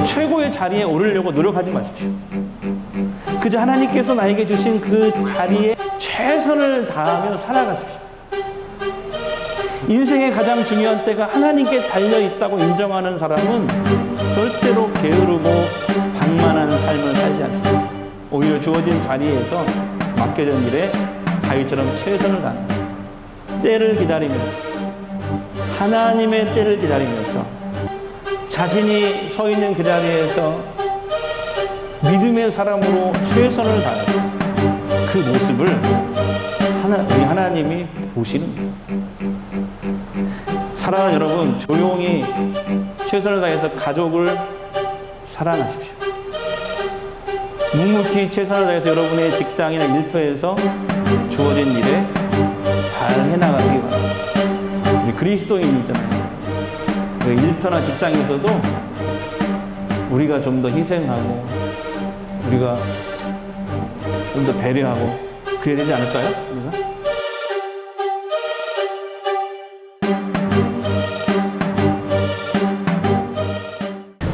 최고의 자리에 오르려고 노력하지 마십시오. 그저 하나님께서 나에게 주신 그 자리에 최선을 다하며 살아가십시오. 인생의 가장 중요한 때가 하나님께 달려있다고 인정하는 사람은 절대로 게으르고 방만한 삶을 살지 않습니다. 오히려 주어진 자리에서 맡겨진 일에 다윗처럼 최선을 다합니다. 때를 기다리면서, 하나님의 때를 기다리면서 자신이 서 있는 그 자리에서 믿음의 사람으로 최선을 다하는 그 모습을 우리 하나님이 보시는 거예요. 사랑하는 여러분, 조용히 최선을 다해서 가족을 사랑하십시오. 묵묵히 최선을 다해서 여러분의 직장이나 일터에서 주어진 일에 잘 해나가시기 바랍니다. 우리 그리스도인이잖아요. 그 일터나 직장에서도 우리가 좀 더 희생하고 우리가 좀 더 배려하고 그래야 되지 않을까요? 우리가?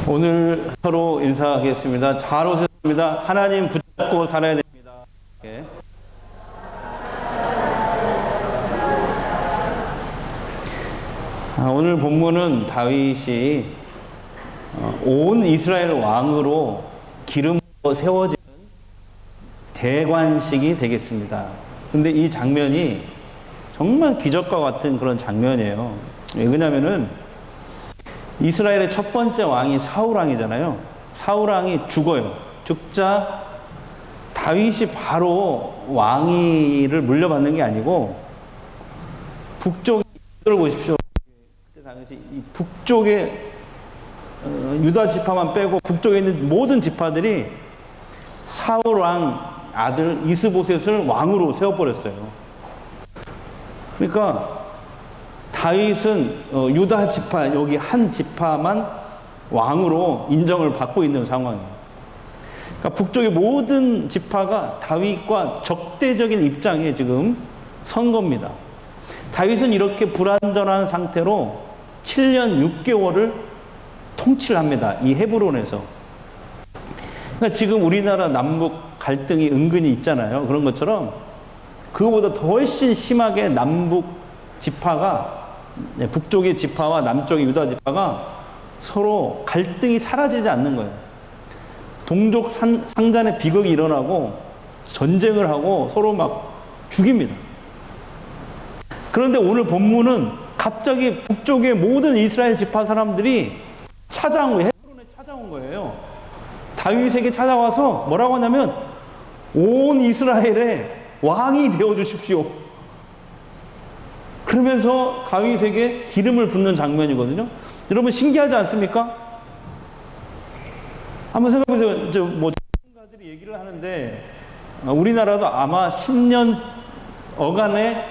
오늘 서로 인사하겠습니다. 잘 오셨습니다. 하나님 붙잡고 살아야 됩니다. 네. 오늘 본문은 다윗이 온 이스라엘 왕으로 기름으로 세워지는 대관식이 되겠습니다. 근데 이 장면이 정말 기적과 같은 그런 장면이에요. 왜냐면은 이스라엘의 첫 번째 왕이 사울왕이잖아요. 사울왕이 죽어요. 죽자 다윗이 바로 왕위를 물려받는 게 아니고 북쪽, 이걸 보십시오. 그때 당시 이 북쪽에 유다 지파만 빼고 북쪽에 있는 모든 지파들이 사울왕 아들 이스보셋을 왕으로 세워버렸어요. 그러니까 다윗은 유다 지파, 여기 한 지파만 왕으로 인정을 받고 있는 상황이에요. 그러니까 북쪽의 모든 지파가 다윗과 적대적인 입장에 지금 선 겁니다. 다윗은 이렇게 불완전한 상태로 7년 6개월을 통치를 합니다. 이 헤브론에서. 그러니까 지금 우리나라 남북 갈등이 은근히 있잖아요. 그런 것처럼 그거보다 더 훨씬 심하게 남북 지파가, 북쪽의 지파와 남쪽의 유다 지파가 서로 갈등이 사라지지 않는 거예요. 동족 상잔의 비극이 일어나고 전쟁을 하고 서로 막 죽입니다. 그런데 오늘 본문은 갑자기 북쪽의 모든 이스라엘 지파 사람들이 헤브론에 찾아온 거예요. 다윗에게 찾아와서 뭐라고 하냐면 온 이스라엘의 왕이 되어 주십시오. 그러면서 다윗에게 기름을 붓는 장면이거든요. 여러분 신기하지 않습니까? 한번 생각해보세요. 뭐 전문가들이 얘기를 하는데 우리나라도 아마 10년 어간에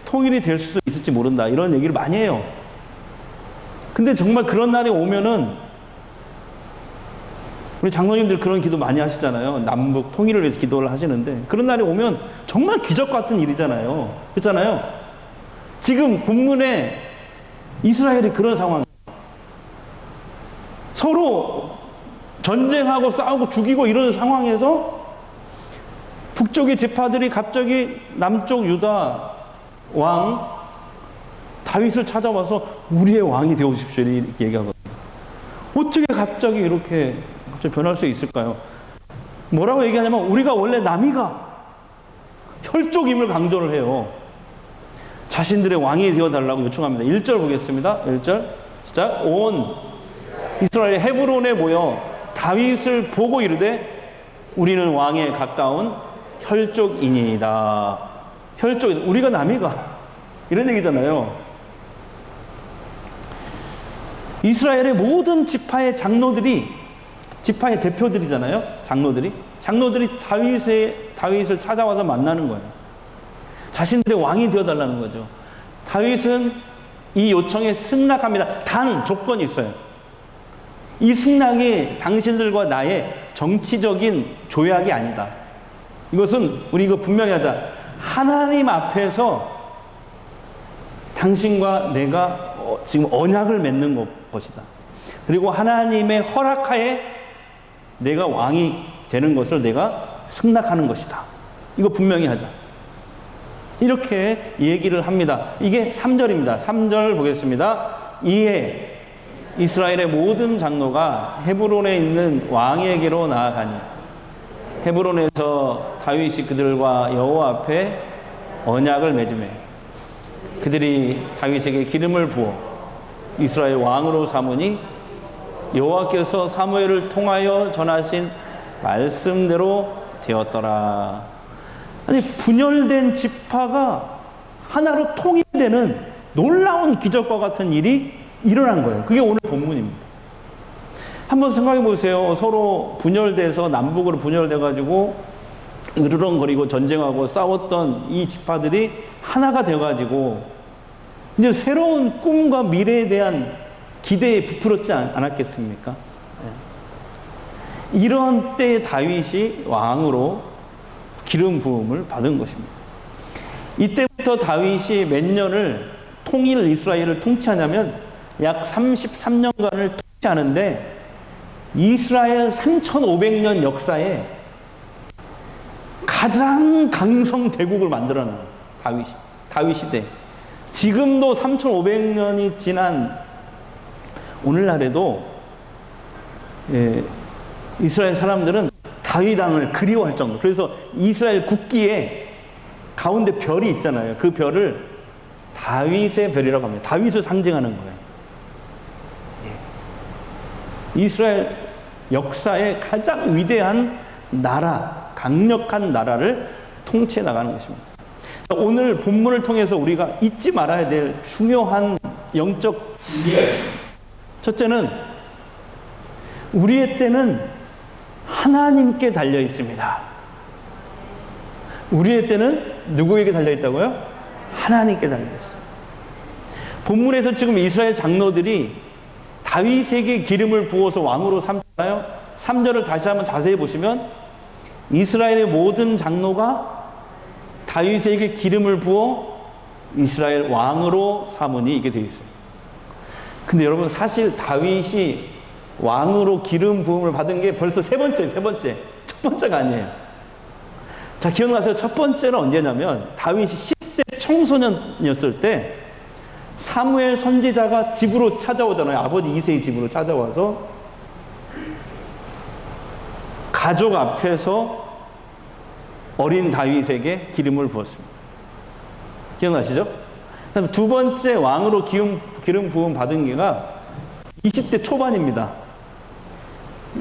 통일이 될 수도 있을지 모른다, 이런 얘기를 많이 해요. 근데 정말 그런 날이 오면은 우리 장로님들 그런 기도 많이 하시잖아요. 남북 통일을 위해서 기도를 하시는데 그런 날이 오면 정말 기적 같은 일이잖아요. 그렇잖아요. 지금 본문에 이스라엘이 그런 상황이에요. 서로 전쟁하고 싸우고 죽이고 이런 상황에서 북쪽의 지파들이 갑자기 남쪽 유다 왕 다윗을 찾아와서 우리의 왕이 되어주십시오 이렇게 얘기하거든요. 어떻게 갑자기 이렇게 변할 수 있을까요? 뭐라고 얘기하냐면 우리가 원래 남이가 혈족임을 강조를 해요. 자신들의 왕이 되어달라고 요청합니다. 1절 보겠습니다. 1절 시작. 온 이스라엘 헤브론에 모여 다윗을 보고 이르되 우리는 왕에 가까운 혈족이니이다. 혈족, 우리가 남이가 이런 얘기잖아요. 이스라엘의 모든 지파의 장로들이, 지파의 대표들이잖아요. 장로들이 다윗을 찾아와서 만나는 거예요. 자신들의 왕이 되어달라는 거죠. 다윗은 이 요청에 승낙합니다. 단 조건이 있어요. 이 승낙이 당신들과 나의 정치적인 조약이 아니다. 이것은 우리 이거 분명히 하자. 하나님 앞에서 당신과 내가 지금 언약을 맺는 것이다. 그리고 하나님의 허락하에 내가 왕이 되는 것을 내가 승낙하는 것이다. 이거 분명히 하자. 이렇게 얘기를 합니다. 이게 3절입니다. 3절 보겠습니다. 이에 이스라엘의 모든 장로가 헤브론에 있는 왕에게로 나아가니 헤브론에서 다윗이 그들과 여호와 앞에 언약을 맺으매 그들이 다윗에게 기름을 부어 이스라엘 왕으로 삼으니 여호와께서 사무엘을 통하여 전하신 말씀대로 되었더라. 아니, 분열된 지파가 하나로 통일되는 놀라운 기적과 같은 일이 일어난 거예요. 그게 오늘 본문입니다. 한번 생각해 보세요. 서로 분열돼서 남북으로 분열돼가지고 으르렁거리고 전쟁하고 싸웠던 이 지파들이 하나가 돼가지고 이제 새로운 꿈과 미래에 대한 기대에 부풀었지 않았겠습니까? 네. 이런 때에 다윗이 왕으로 기름 부음을 받은 것입니다. 이때부터 다윗이 몇 년을 이스라엘을 통치하냐면 약 33년간을 통치하는데 이스라엘 3500년 역사에 가장 강성 대국을 만들어낸 다윗 시대. 지금도 3500년이 지난 오늘날에도 이스라엘 사람들은 다윗 왕을 그리워할 정도. 그래서 이스라엘 국기에 가운데 별이 있잖아요. 그 별을 다윗의 별이라고 합니다. 다윗을 상징하는 거예요. 이스라엘 역사의 가장 위대한 나라, 강력한 나라를 통치해 나가는 것입니다. 오늘 본문을 통해서 우리가 잊지 말아야 될 중요한 영적 진리가 있습니다. 첫째는 우리의 때는 하나님께 달려 있습니다. 우리의 때는 누구에게 달려 있다고요? 하나님께 달려 있어요. 본문에서 지금 이스라엘 장로들이 다윗에게 기름을 부어서 왕으로 삼잖아요. 3절을 다시 한번 자세히 보시면 이스라엘의 모든 장로가 다윗에게 기름을 부어 이스라엘 왕으로 삼으니 이게 되어 있어요. 근데 여러분, 사실 다윗이 왕으로 기름 부음을 받은 게 벌써 세 번째. 첫 번째가 아니에요. 자, 기억나세요? 첫 번째는 언제냐면 다윗이 10대 청소년이었을 때 사무엘 선지자가 집으로 찾아오잖아요. 아버지 이새의 집으로 찾아와서 가족 앞에서 어린 다윗에게 기름을 부었습니다. 기억나시죠? 그다음에 두 번째 왕으로 기름 부음 받은 게가 20대 초반입니다.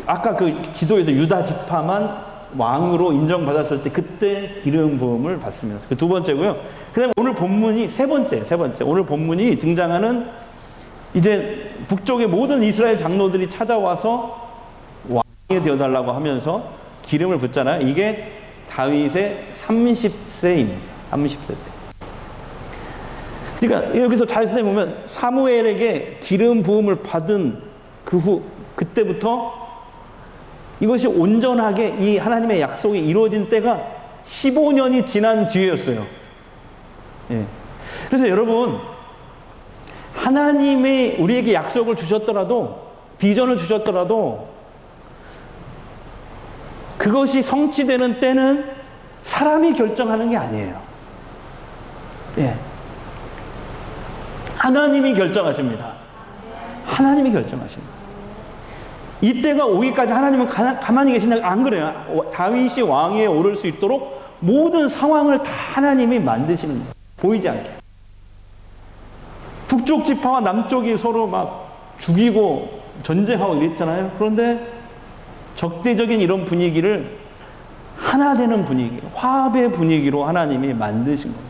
아까 그 지도에서 유다 지파만 왕으로 인정받았을 때 그때 기름 부음을 받습니다. 그 두 번째고요. 그다음에 오늘 본문이 세 번째. 오늘 본문이 등장하는 이제 북쪽의 모든 이스라엘 장로들이 찾아와서 왕이 되어달라고 하면서 기름을 붓잖아요. 이게 다윗의 30세입니다. 30세 때. 그러니까 여기서 자세히 보면 사무엘에게 기름 부음을 받은 그때부터 이것이 온전하게 이 하나님의 약속이 이루어진 때가 15년이 지난 뒤였어요. 예. 그래서 여러분, 하나님이 우리에게 약속을 주셨더라도, 비전을 주셨더라도 그것이 성취되는 때는 사람이 결정하는 게 아니에요. 예. 하나님이 결정하십니다. 하나님이 결정하십니다. 이때가 오기까지 하나님은 가만히 계신다. 안 그래요. 다윗이 왕위에 오를 수 있도록 모든 상황을 다 하나님이 만드시는 거예요. 보이지 않게. 북쪽 지파와 남쪽이 서로 막 죽이고 전쟁하고 이랬잖아요. 그런데 적대적인 이런 분위기를 하나 되는 분위기, 화합의 분위기로 하나님이 만드신 거예요.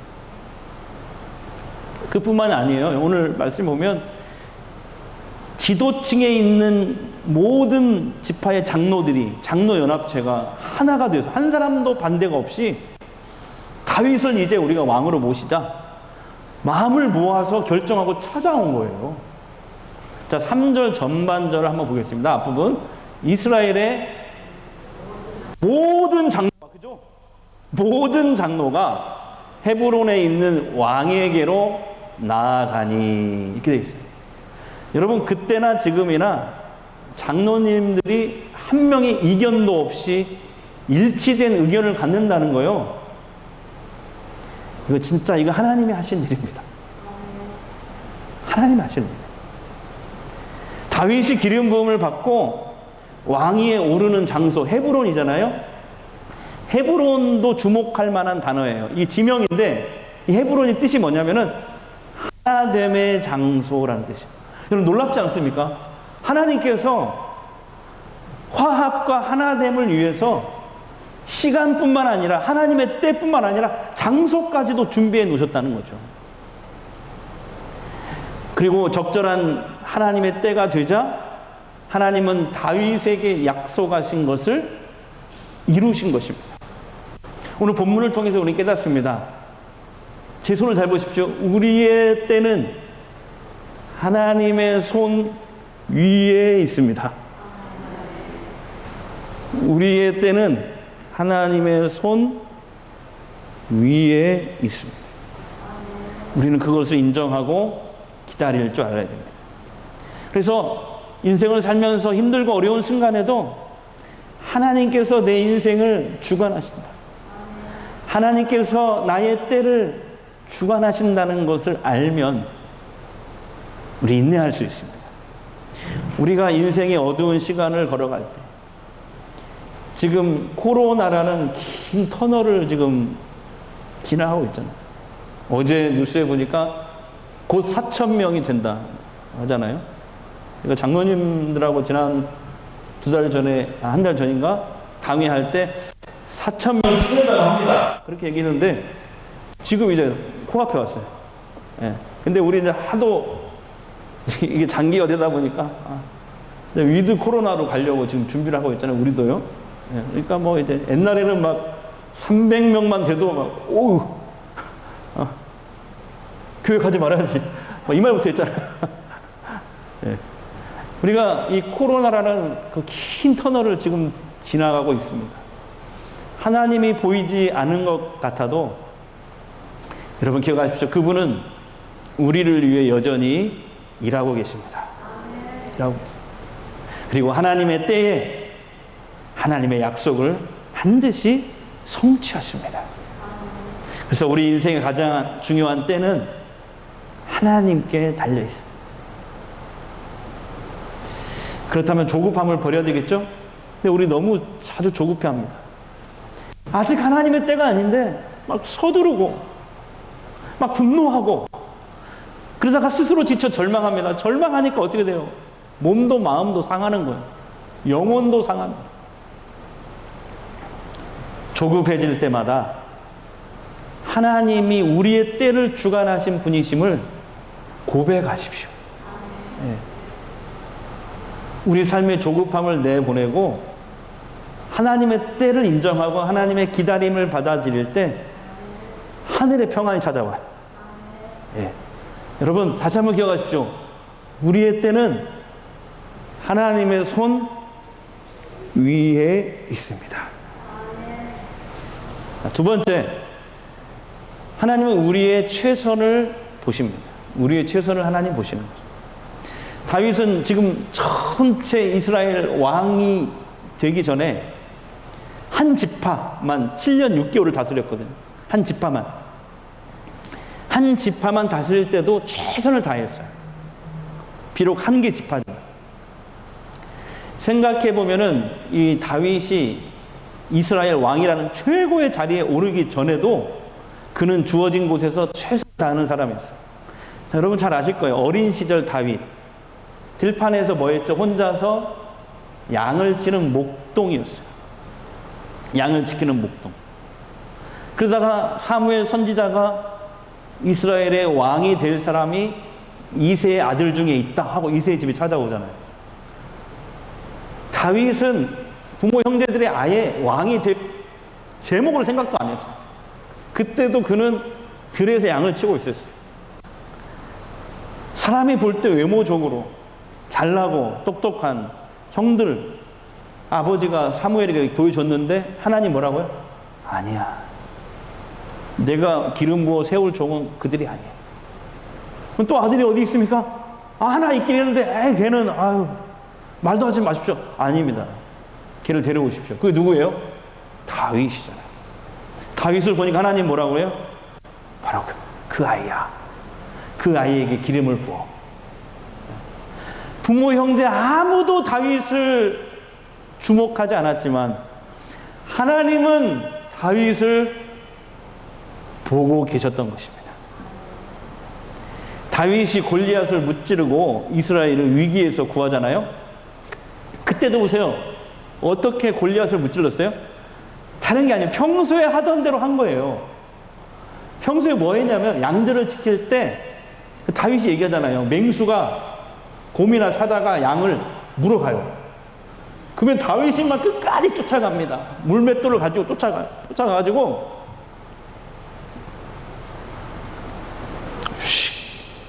그뿐만이 아니에요. 오늘 말씀 보면 지도층에 있는 모든 지파의 장로연합체가 하나가 되어서 한 사람도 반대가 없이 다윗을 이제 우리가 왕으로 모시자 마음을 모아서 결정하고 찾아온 거예요. 자, 3절 전반절을 한번 보겠습니다. 앞부분. 이스라엘의 모든 장로가, 그죠? 모든 장로가 헤브론에 있는 왕에게로 나아가니 이렇게 되어 있어요. 여러분, 그때나 지금이나 장로님들이 한 명의 이견도 없이 일치된 의견을 갖는다는 거요. 이거 진짜 이거 하나님이 하신 일입니다. 하나님이 하신 일입니다. 다윗이 기름 부음을 받고 왕위에 오르는 장소 헤브론이잖아요. 헤브론도 주목할 만한 단어예요. 이 지명인데 이 헤브론의 뜻이 뭐냐면은 하나됨의 장소라는 뜻이에요. 여러분, 놀랍지 않습니까? 하나님께서 화합과 하나됨을 위해서 시간뿐만 아니라 하나님의 때뿐만 아니라 장소까지도 준비해 놓으셨다는 거죠. 그리고 적절한 하나님의 때가 되자 하나님은 다윗에게 약속하신 것을 이루신 것입니다. 오늘 본문을 통해서 우리 깨닫습니다. 제 손을 잘 보십시오. 우리의 때는 하나님의 손 위에 있습니다. 우리의 때는 하나님의 손 위에 있습니다. 우리는 그것을 인정하고 기다릴 줄 알아야 됩니다. 그래서 인생을 살면서 힘들고 어려운 순간에도 하나님께서 내 인생을 주관하신다. 하나님께서 나의 때를 주관하신다는 것을 알면 우리 인내할 수 있습니다. 우리가 인생의 어두운 시간을 걸어갈 때, 지금 코로나라는 긴 터널을 지금 지나가고 있잖아요. 어제 뉴스에 보니까 곧 4,000명이 된다 하잖아요. 그러니까 장로님들하고 지난 2달 전에, 한 달 전인가 당회할 때 4,000명이 찍는다고 합니다. 그렇게 얘기했는데 지금 이제 코앞에 왔어요. 예. 근데 우리 이제 하도 이게 장기가 되다 보니까 위드 코로나로 가려고 지금 준비를 하고 있잖아요. 우리도요. 예. 그러니까 뭐 이제 옛날에는 막 300명만 돼도 막 오우 교회 가지 말아야지 이 말부터 했잖아요. 예. 우리가 이 코로나라는 그 긴 터널을 지금 지나가고 있습니다. 하나님이 보이지 않은 것 같아도 여러분 기억하십시오. 그분은 우리를 위해 여전히 일하고 계십니다. 일하고 계십니다. 그리고 하나님의 때에 하나님의 약속을 반드시 성취하십니다. 그래서 우리 인생의 가장 중요한 때는 하나님께 달려 있습니다. 그렇다면 조급함을 버려야 되겠죠? 근데 우리 너무 자주 조급해합니다. 아직 하나님의 때가 아닌데 막 서두르고 막 분노하고 그러다가 스스로 지쳐 절망합니다. 절망하니까 어떻게 돼요? 몸도 마음도 상하는 거예요. 영혼도 상합니다. 조급해질 때마다 하나님이 우리의 때를 주관하신 분이심을 고백하십시오. 네. 우리 삶의 조급함을 내보내고 하나님의 때를 인정하고 하나님의 기다림을 받아들일 때 하늘의 평안이 찾아와요. 네. 여러분 다시 한번 기억하십시오. 우리의 때는 하나님의 손 위에 있습니다. 두 번째, 하나님은 우리의 최선을 보십니다. 우리의 최선을 하나님 보시는 거죠. 다윗은 지금 전체 이스라엘 왕이 되기 전에 한 지파만 7년 6개월을 다스렸거든요. 한 지파만. 한 지파만 다스릴 때도 최선을 다했어요. 비록 한 개 지파지만. 생각해 보면은 이 다윗이 이스라엘 왕이라는 최고의 자리에 오르기 전에도 그는 주어진 곳에서 최선을 다하는 사람이었어요. 자, 여러분 잘 아실 거예요. 어린 시절 다윗. 들판에서 뭐 했죠? 혼자서 양을 치는 목동이었어요. 양을 지키는 목동. 그러다가 사무엘 선지자가 이스라엘의 왕이 될 사람이 이새의 아들 중에 있다 하고 이새의 집에 찾아오잖아요. 다윗은 부모 형제들이 아예 왕이 될 제목으로 생각도 안 했어요. 그때도 그는 들에서 양을 치고 있었어요. 사람이 볼 때 외모적으로 잘나고 똑똑한 형들, 아버지가 사무엘에게 보여줬는데 하나님 뭐라고요? 아니야. 내가 기름 부어 세울 종은 그들이 아니야. 그럼 또 아들이 어디 있습니까? 하나 있긴 했는데 걔는 말도 하지 마십시오. 아닙니다. 걔를 데려오십시오. 그게 누구예요? 다윗이잖아요. 다윗을 보니까 하나님 뭐라고 해요? 바로 그 아이야. 그 아이에게 기름을 부어. 부모 형제 아무도 다윗을 주목하지 않았지만 하나님은 다윗을 보고 계셨던 것입니다. 다윗이 골리앗을 무찌르고 이스라엘을 위기에서 구하잖아요. 그때도 보세요. 어떻게 골리앗을 무찔렀어요? 다른 게 아니에요. 평소에 하던 대로 한 거예요. 평소에 뭐 했냐면 양들을 지킬 때 다윗이 얘기하잖아요. 맹수가 곰이나 사자가 양을 물어가요. 그러면 다윗이 막 끝까지 쫓아갑니다. 물맷돌을 가지고 쫓아가가지고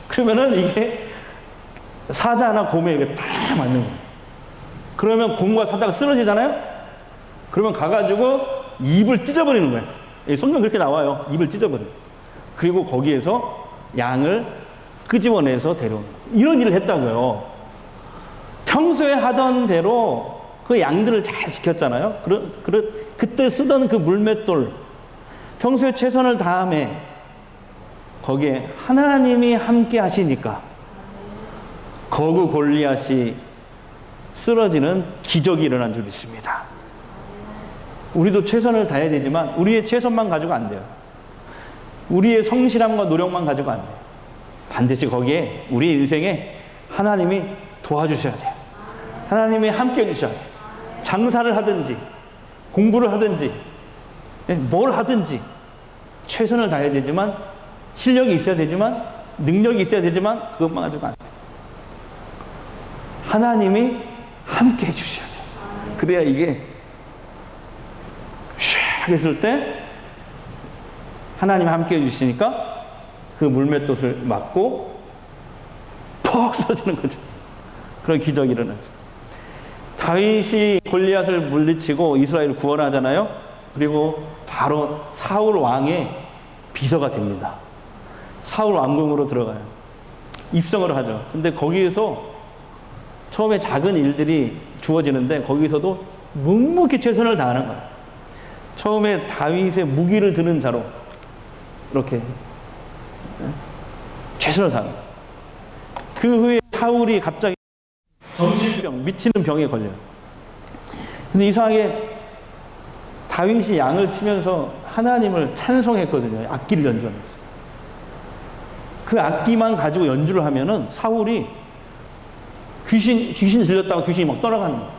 그러면은 이게 사자나 곰에게 딱 맞는 거예요. 그러면 곰과 사자가 쓰러지잖아요? 그러면 가가지고 입을 찢어버리는 거예요. 성경 그렇게 나와요. 입을 찢어버리는. 그리고 거기에서 양을 끄집어내서 데려오는 거예요. 이런 일을 했다고요. 평소에 하던 대로 그 양들을 잘 지켰잖아요. 그때 쓰던 그 물맷돌, 평소에 최선을 다함에 거기에 하나님이 함께 하시니까 거구 골리앗이 쓰러지는 기적이 일어난 줄 믿습니다. 우리도 최선을 다해야 되지만 우리의 최선만 가지고 안 돼요. 우리의 성실함과 노력만 가지고 안 돼요. 반드시 거기에 우리 인생에 하나님이 도와주셔야 돼요. 하나님이 함께 해주셔야 돼요. 장사를 하든지 공부를 하든지 뭘 하든지 최선을 다해야 되지만 실력이 있어야 되지만 능력이 있어야 되지만 그것만 가지고 안 돼요. 하나님이 함께 해주셔야 돼요. 그래야 이게 샥 했을 때 하나님이 함께 해주시니까 그 물맷돌을 맞고 퍽 쓰러지는 거죠. 그런 기적이 일어나죠. 다윗이 골리앗을 물리치고 이스라엘을 구원하잖아요. 그리고 바로 사울 왕의 비서가 됩니다. 사울 왕궁으로 들어가요. 입성을 하죠. 근데 거기에서 처음에 작은 일들이 주어지는데 거기서도 묵묵히 최선을 다하는 거예요. 처음에 다윗의 무기를 드는 자로 이렇게 최선을 다합니다. 그 후에 사울이 갑자기 정신병, 미치는 병에 걸려요. 근데 이상하게 다윗이 양을 치면서 하나님을 찬송했거든요. 악기를 연주하면서. 그 악기만 가지고 연주를 하면은 사울이 귀신 들렸다가 귀신이 막 떠나가는 거예요.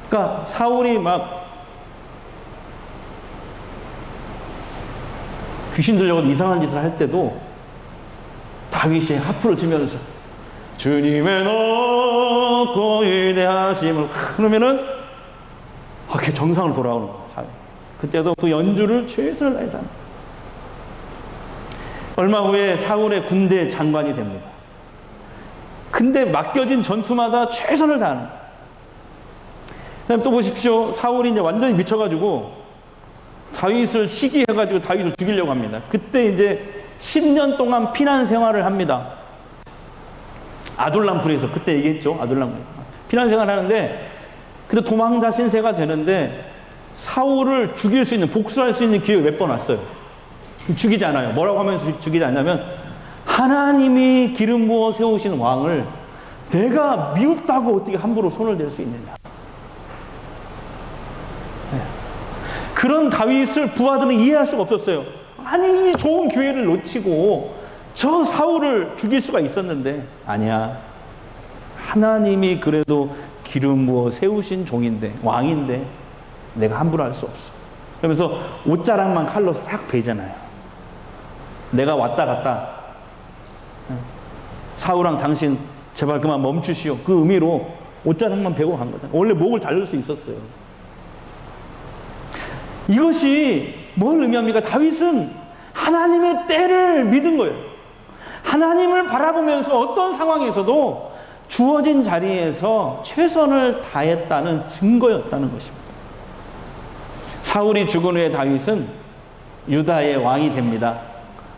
그러니까 사울이 막 귀신 들려고 이상한 짓을 할 때도 다윗이 하프를 치면서 주님의 높고 위대하심을 그러면은 그게 정상으로 돌아오는 거예요. 그때도 그 연주를 최선을 다해서 합니다. 얼마 후에 사울의 군대 장관이 됩니다. 근데 맡겨진 전투마다 최선을 다하는 거예요. 그다음에 또 보십시오. 사울이 이제 완전히 미쳐가지고 다윗을 시기해가지고 다윗을 죽이려고 합니다. 그때 이제 10년 동안 피난 생활을 합니다. 아둘람불에서 그때 얘기했죠. 아둘람불 피난 생활을 하는데 근데 도망자 신세가 되는데 사울을 죽일 수 있는 복수할 수 있는 기회가 몇 번 왔어요. 죽이지 않아요. 뭐라고 하면서 죽이지 않냐면 하나님이 기름 부어 세우신 왕을 내가 미흡다고 어떻게 함부로 손을 댈 수 있느냐. 네. 그런 다윗을 부하들은 이해할 수가 없었어요. 아니 이 좋은 기회를 놓치고 저 사울을 죽일 수가 있었는데 아니야. 하나님이 그래도 기름 부어 세우신 종인데 왕인데 내가 함부로 할 수 없어. 그러면서 옷자락만 칼로 싹 베잖아요. 내가 왔다 갔다 사울왕 당신 제발 그만 멈추시오. 그 의미로 옷자락만 베고 간 거잖아요. 원래 목을 자를 수 있었어요. 이것이 뭘 의미합니까? 다윗은 하나님의 때를 믿은 거예요. 하나님을 바라보면서 어떤 상황에서도 주어진 자리에서 최선을 다했다는 증거였다는 것입니다. 사울이 죽은 후에 다윗은 유다의 왕이 됩니다.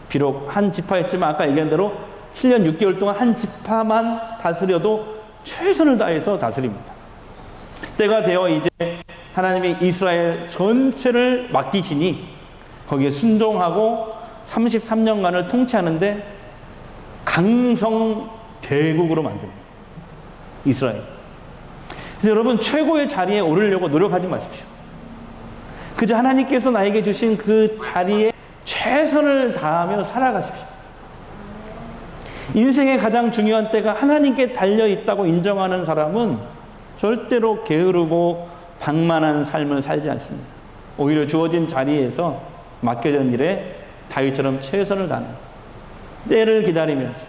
비록 한 지파였지만 아까 얘기한 대로 7년 6개월 동안 한 지파만 다스려도 최선을 다해서 다스립니다. 때가 되어 이제 하나님이 이스라엘 전체를 맡기시니 거기에 순종하고 33년간을 통치하는데 강성 대국으로 만듭니다. 이스라엘. 그래서 여러분 최고의 자리에 오르려고 노력하지 마십시오. 그저 하나님께서 나에게 주신 그 자리에 최선을 다하며 살아가십시오. 인생의 가장 중요한 때가 하나님께 달려있다고 인정하는 사람은 절대로 게으르고 방만한 삶을 살지 않습니다. 오히려 주어진 자리에서 맡겨진 일에 다윗처럼 최선을 다하는 때를 기다리면서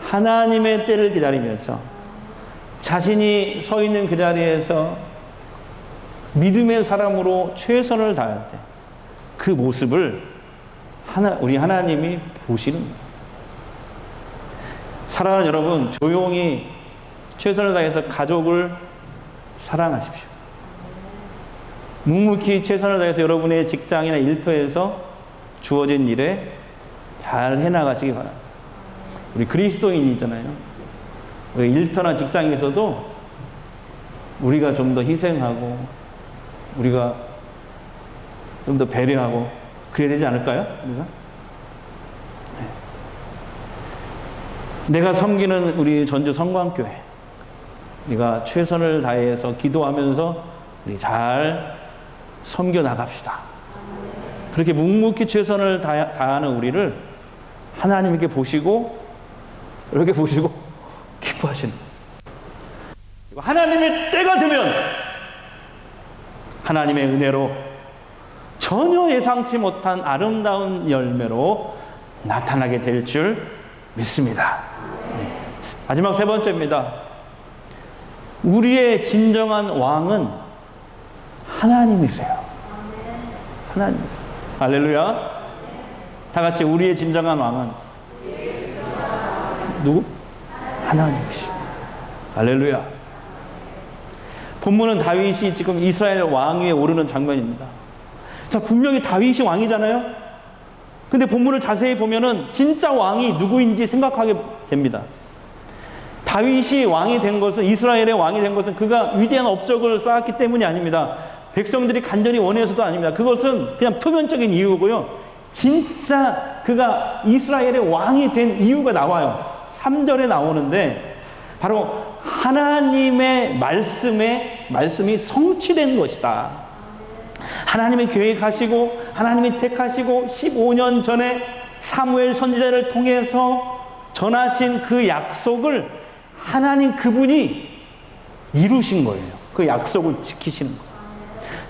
하나님의 때를 기다리면서 자신이 서 있는 그 자리에서 믿음의 사람으로 최선을 다할 때 그 모습을 우리 하나님이 보시는 거예요. 사랑하는 여러분, 조용히 최선을 다해서 가족을 사랑하십시오. 묵묵히 최선을 다해서 여러분의 직장이나 일터에서 주어진 일에 잘 해나가시기 바랍니다. 우리 그리스도인이잖아요. 우리 일터나 직장에서도 우리가 좀 더 희생하고 우리가 좀 더 배려하고 그래야 되지 않을까요? 우리가? 내가 섬기는 우리 전주 성광교회, 우리가 최선을 다해서 기도하면서 우리 잘 섬겨 나갑시다. 그렇게 묵묵히 최선을 다하는 우리를 하나님께 보시고 이렇게 보시고 기뻐하시는 거예요. 하나님의 때가 되면 하나님의 은혜로 전혀 예상치 못한 아름다운 열매로 나타나게 될 줄 믿습니다. 네. 마지막 세 번째입니다. 우리의 진정한 왕은 하나님이세요. 하나님이세요. 할렐루야. 다 같이 우리의 진정한 왕은 누구? 하나님이시오. 할렐루야. 본문은 다윗이 지금 이스라엘 왕 위에 오르는 장면입니다. 자, 분명히 다윗이 왕이잖아요. 근데 본문을 자세히 보면은 진짜 왕이 누구인지 생각하게 됩니다. 다윗이 왕이 된 것은, 이스라엘의 왕이 된 것은 그가 위대한 업적을 쌓았기 때문이 아닙니다. 백성들이 간절히 원해서도 아닙니다. 그것은 그냥 표면적인 이유고요. 진짜 그가 이스라엘의 왕이 된 이유가 나와요. 3절에 나오는데 바로 하나님의 말씀이 성취된 것이다. 하나님이 계획하시고 하나님이 택하시고 15년 전에 사무엘 선지자를 통해서 전하신 그 약속을 하나님 그분이 이루신 거예요. 그 약속을 지키시는 거예요.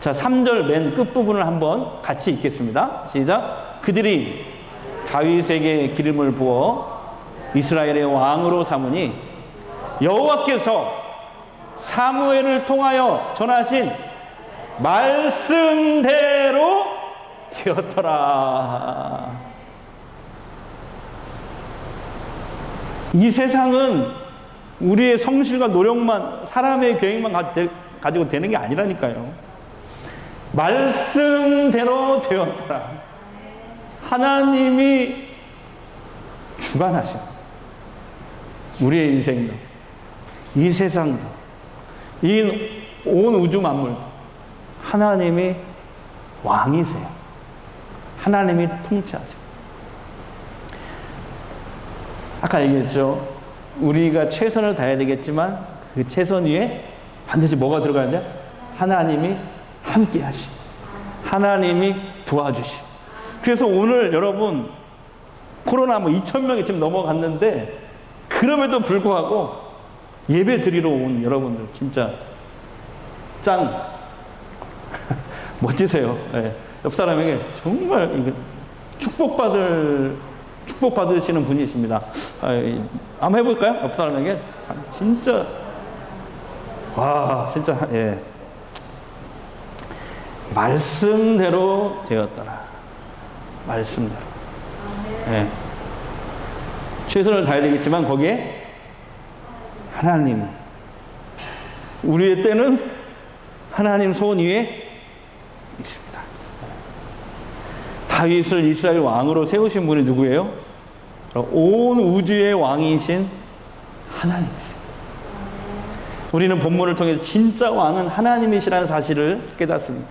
자, 3절 맨 끝부분을 한번 같이 읽겠습니다. 시작. 그들이 다윗에게 기름을 부어 이스라엘의 왕으로 삼으니 여호와께서 사무엘을 통하여 전하신 말씀대로 되었더라. 이 세상은 우리의 성실과 노력만, 사람의 계획만 가지고 되는 게 아니라니까요. 말씀대로 되었더라. 하나님이 주관하십니다. 우리의 인생도, 이 세상도, 이 온 우주 만물도 하나님이 왕이세요. 하나님이 통치하세요. 아까 얘기했죠. 우리가 최선을 다해야 되겠지만 그 최선 위에 반드시 뭐가 들어가는데? 하나님이 함께 하시고 하나님이 도와주시고. 그래서 오늘 여러분 코로나 2,000명이 지금 넘어갔는데 그럼에도 불구하고 예배 드리러 온 여러분들 진짜 짱 멋지세요. 네. 옆 사람에게 정말 축복받으시는 분이십니다. 한번 해볼까요? 옆 사람에게 진짜 와 진짜 예. 말씀대로 되었더라. 말씀대로. 예. 최선을 다해야 되겠지만 거기에 하나님, 우리의 때는 하나님 손 위에 있습니다. 다윗을 이스라엘 왕으로 세우신 분이 누구예요? 온 우주의 왕이신 하나님이세요. 우리는 본문을 통해서 진짜 왕은 하나님이시라는 사실을 깨닫습니다.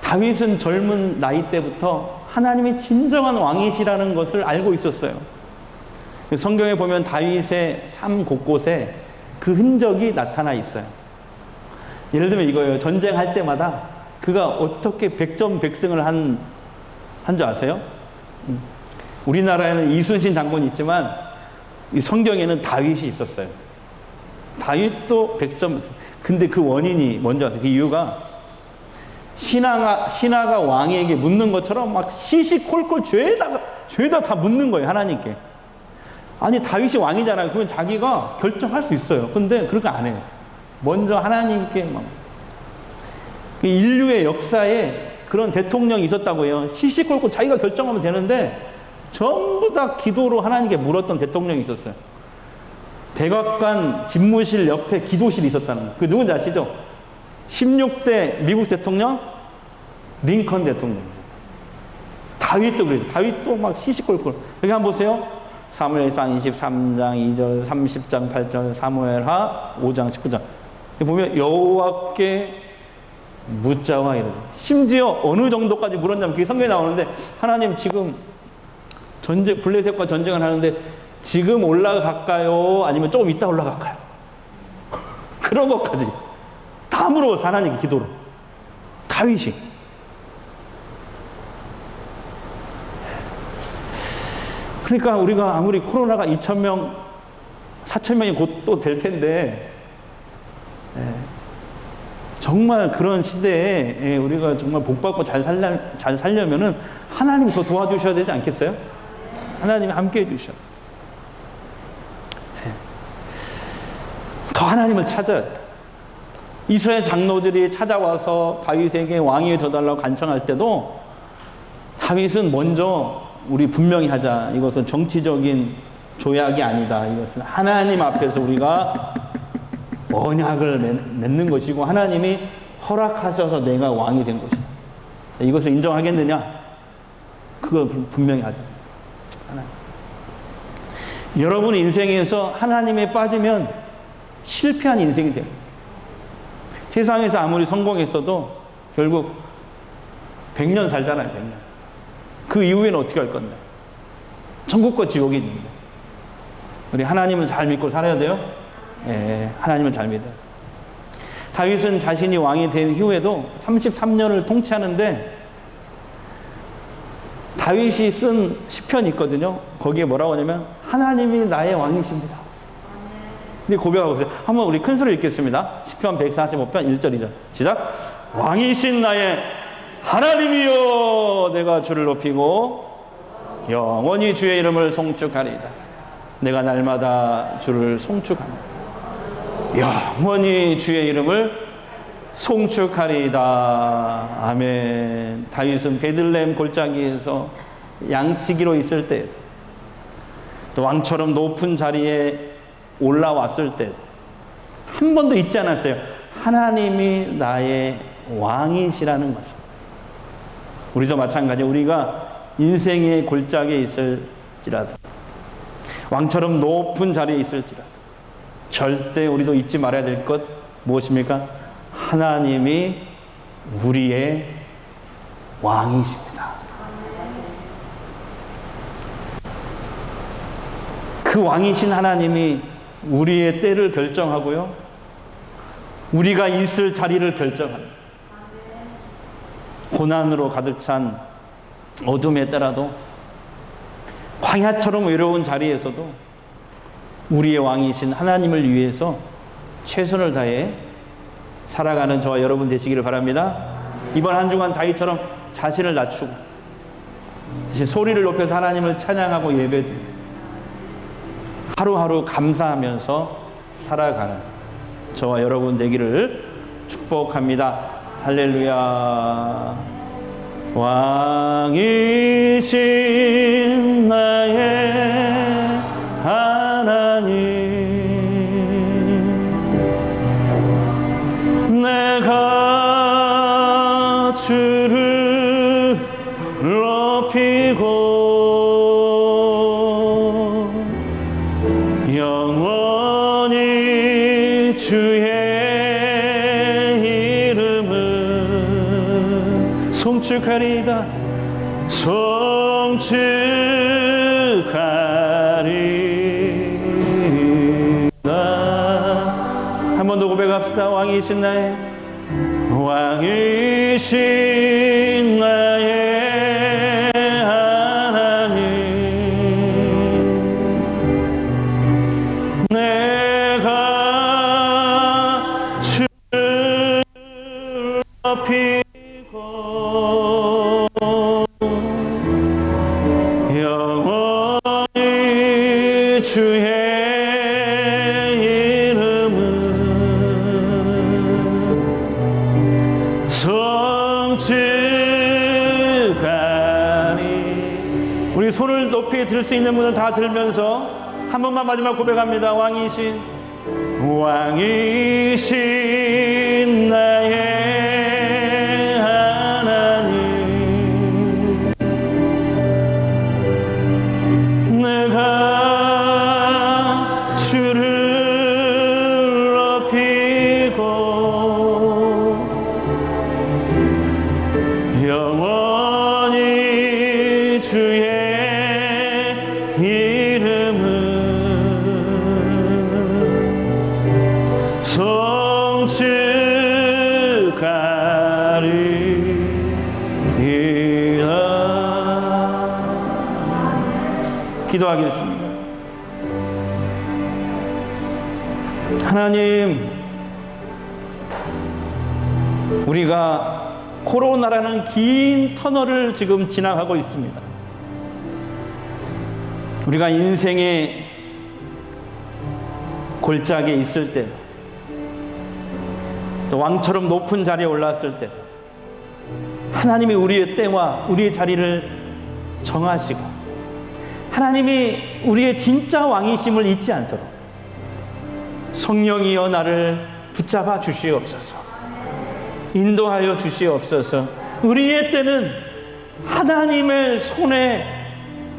다윗은 젊은 나이 때부터 하나님이 진정한 왕이시라는 것을 알고 있었어요. 성경에 보면 다윗의 삶 곳곳에 그 흔적이 나타나 있어요. 예를 들면 이거예요. 전쟁할 때마다 그가 어떻게 백전백승을 한 줄 아세요? 우리나라에는 이순신 장군이 있지만 이 성경에는 다윗이 있었어요. 다윗도 백전백승. 근데 그 원인이 뭔지 아세요? 그 이유가 신하가 왕에게 묻는 것처럼 막 시시콜콜 죄다 다 묻는 거예요, 하나님께. 아니, 다윗이 왕이잖아요. 그러면 자기가 결정할 수 있어요. 근데 그렇게 안 해요. 먼저 하나님께 막. 인류의 역사에 그런 대통령이 있었다고 해요. 시시콜콜 자기가 결정하면 되는데 전부 다 기도로 하나님께 물었던 대통령이 있었어요. 백악관 집무실 옆에 기도실이 있었다는 거예요. 그 누군지 아시죠? 16대 미국 대통령 링컨 대통령입니다. 다윗도 그래요. 다윗도 막 시시콜콜. 여기 한번 보세요. 사무엘상 23장 2절, 30장 8절, 사무엘하 5장 19장. 보면 여호와께 묻자와 이러죠. 심지어 어느 정도까지 물었냐면 그게 성경에 나오는데, 하나님 지금 블레셋과 전쟁을 하는데 지금 올라갈까요? 아니면 조금 이따 올라갈까요? 그런 것까지 다 물어봤어, 하나님께 기도로. 다윗이. 그러니까 우리가 아무리 코로나가 2,000명, 4,000명이 곧 또 될 텐데, 정말 그런 시대에 우리가 정말 복받고 잘 살려면은 하나님이 더 도와주셔야 되지 않겠어요? 하나님이 함께 해주셔야 돼요. 더 하나님을 찾아야 돼요. 이스라엘 장로들이 찾아와서 다윗에게 왕이 되어달라고 간청할 때도 다윗은 먼저 우리 분명히 하자. 이것은 정치적인 조약이 아니다. 이것은 하나님 앞에서 우리가 언약을 맺는 것이고 하나님이 허락하셔서 내가 왕이 된 것이다. 이것을 인정하겠느냐? 그거 분명히 하자. 하나님. 여러분 인생에서 하나님에 빠지면 실패한 인생이 돼요. 세상에서 아무리 성공했어도 결국 100년 살잖아요. 100년. 그 이후에는 어떻게 할 건데? 천국과 지옥이 있는데. 우리 하나님을 잘 믿고 살아야 돼요. 하나님을 잘 믿어요. 다윗은 자신이 왕이 된 이후에도 33년을 통치하는데, 다윗이 쓴 시편이 있거든요. 거기에 뭐라고 하냐면 하나님이 나의 왕이십니다. 근데 고백하고 있어요. 한번 우리 큰 소리 읽겠습니다. 시편 145편 1절 2절 시작. 왕이신 나의 하나님이여, 내가 주를 높이고 영원히 주의 이름을 송축하리이다. 내가 날마다 주를 송축합니다. 영원히 주의 이름을 송축하리이다. 아멘. 다윗은 베들레헴 골짜기에서 양치기로 있을 때에도, 또 왕처럼 높은 자리에 올라왔을 때도 한 번도 잊지 않았어요. 하나님이 나의 왕이시라는 것을. 우리도 마찬가지. 우리가 인생의 골짜기에 있을지라도, 왕처럼 높은 자리에 있을지라도 절대 우리도 잊지 말아야 될 것 무엇입니까? 하나님이 우리의 왕이십니다. 그 왕이신 하나님이 우리의 때를 결정하고요, 우리가 있을 자리를 결정합니다. 고난으로 가득 찬 어둠에 따라도, 광야처럼 외로운 자리에서도 우리의 왕이신 하나님을 위해서 최선을 다해 살아가는 저와 여러분 되시기를 바랍니다. 이번 한 주간 다윗처럼 자신을 낮추고 소리를 높여서 하나님을 찬양하고 예배드리고 하루하루 감사하면서 살아가는 저와 여러분 되기를 축복합니다. 할렐루야. 왕이신 나의 하나님, 내가 주를 높이고 송축하리이다. 송축하리이다. 한 번 더 고백합시다. 왕이신 나의 왕이신 나의 하나님, 내가 주를 높이고 영원히 주의 우리 손을 높이 들 수 있는 분은 다 들면서 한 번만 마지막 고백합니다. 왕이신 나의 하나님, 내가 주를 높이고 영원히 주의 이름을 송축하리이다. 기도하겠습니다. 하나님, 우리가 코로나라는 긴 터널을 지금 지나가고 있습니다. 우리가 인생의 골짜기에 있을 때도, 또 왕처럼 높은 자리에 올랐을 때도 하나님이 우리의 때와 우리의 자리를 정하시고 하나님이 우리의 진짜 왕이심을 잊지 않도록 성령이여 나를 붙잡아 주시옵소서, 인도하여 주시옵소서. 우리의 때는 하나님의 손에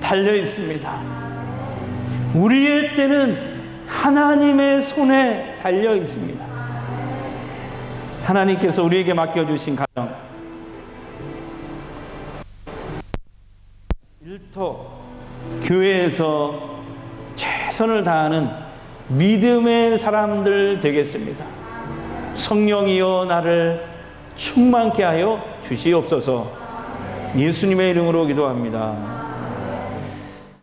달려 있습니다. 우리의 때는 하나님의 손에 달려 있습니다. 하나님께서 우리에게 맡겨주신 가정, 일터, 교회에서 최선을 다하는 믿음의 사람들 되겠습니다. 성령이여 나를 충만케 하여 주시옵소서. 예수님의 이름으로 기도합니다.